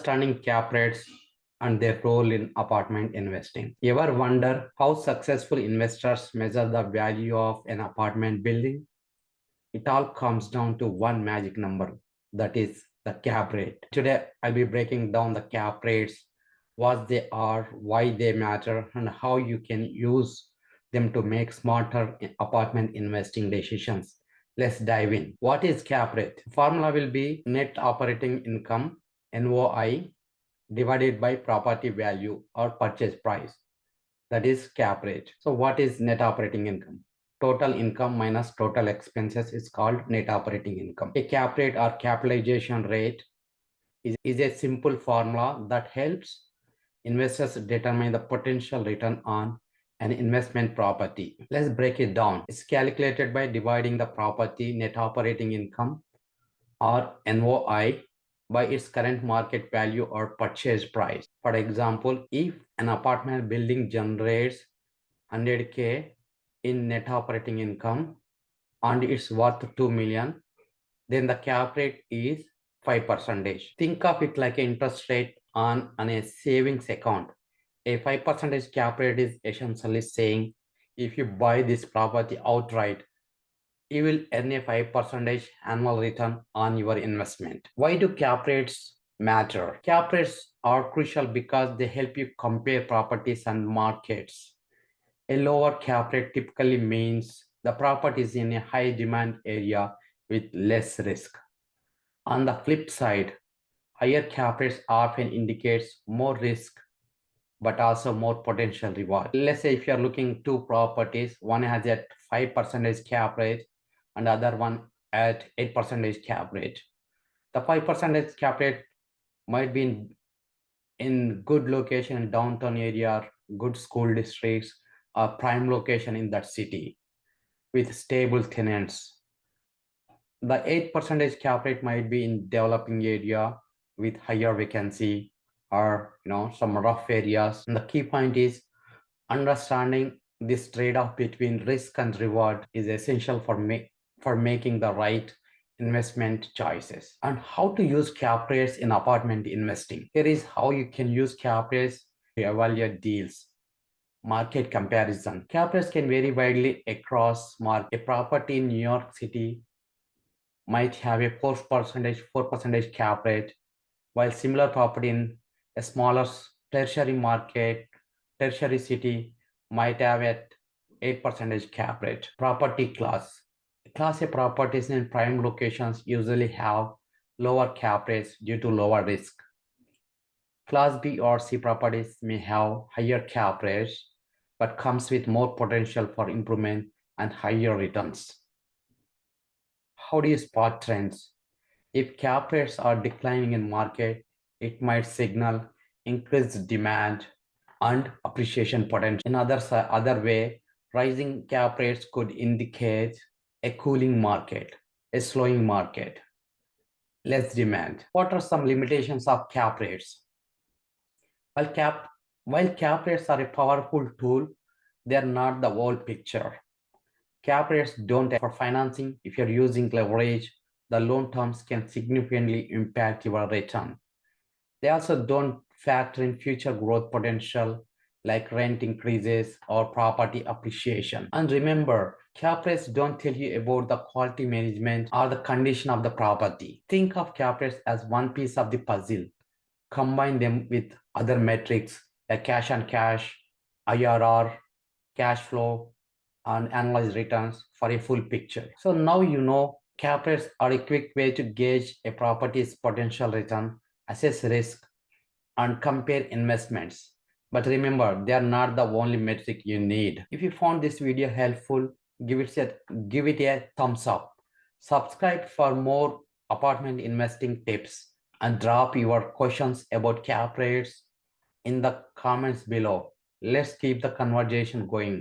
Understanding cap rates and their role in apartment investing. Ever wonder how successful investors measure the value of an apartment building? It all comes down to one magic number, that is the cap rate. Today, I'll be breaking down the cap rates, what they are, why they matter, and how you can use them to make smarter apartment investing decisions. Let's dive in. What is cap rate? Formula will be net operating income, NOI, divided by property value or purchase price. That is cap rate. So what is net operating income? Total income minus total expenses is called net operating income. A cap rate or capitalization rate is a simple formula that helps investors determine the potential return on an investment property. Let's break it down. It's calculated by dividing the property net operating income or NOI by its current market value or purchase price. For example, if an apartment building generates 100K in net operating income and it's worth 2 million, then the cap rate is 5%. Think of it like an interest rate on a savings account. A 5% cap rate is essentially saying if you buy this property outright, you will earn a 5% annual return on your investment. Why do cap rates matter? Cap rates are crucial because they help you compare properties and markets. A lower cap rate typically means the property is in a high demand area with less risk. On the flip side, higher cap rates often indicates more risk but also more potential reward. Let's say if you're looking two properties, one has a 5% cap rate and the other one at 8% cap rate. The 5% cap rate might be in good location in downtown area, good school districts, or prime location in that city with stable tenants. The 8% cap rate might be in developing area with higher vacancy or some rough areas. And the key point is understanding this trade-off between risk and reward is essential for making the right investment choices. And how to use cap rates in apartment investing. Here is how you can use cap rates to evaluate deals. Market comparison. Cap rates can vary widely across market. A property in New York City might have a 4% cap rate, while similar property in a smaller tertiary city might have an 8% cap rate. Property class. Class A properties in prime locations usually have lower cap rates due to lower risk. Class B or C properties may have higher cap rates, but comes with more potential for improvement and higher returns. How do you spot trends? If cap rates are declining in market, it might signal increased demand and appreciation potential. In other way, rising cap rates could indicate a cooling market, a slowing market, less demand. What are some limitations of cap rates? While cap rates are a powerful tool, they are not the whole picture. Cap rates don't for financing. If you're using leverage, the loan terms can significantly impact your return. They also don't factor in future growth potential like rent increases or property appreciation. And remember, cap rates don't tell you about the quality management or the condition of the property. Think of cap rates as one piece of the puzzle. Combine them with other metrics like cash on cash, IRR, cash flow, and annualized returns for a full picture. So now you know cap rates are a quick way to gauge a property's potential return, assess risk, and compare investments. But remember, they are not the only metric you need. If you found this video helpful, give it a thumbs up. Subscribe for more apartment investing tips and drop your questions about cap rates in the comments below. Let's keep the conversation going.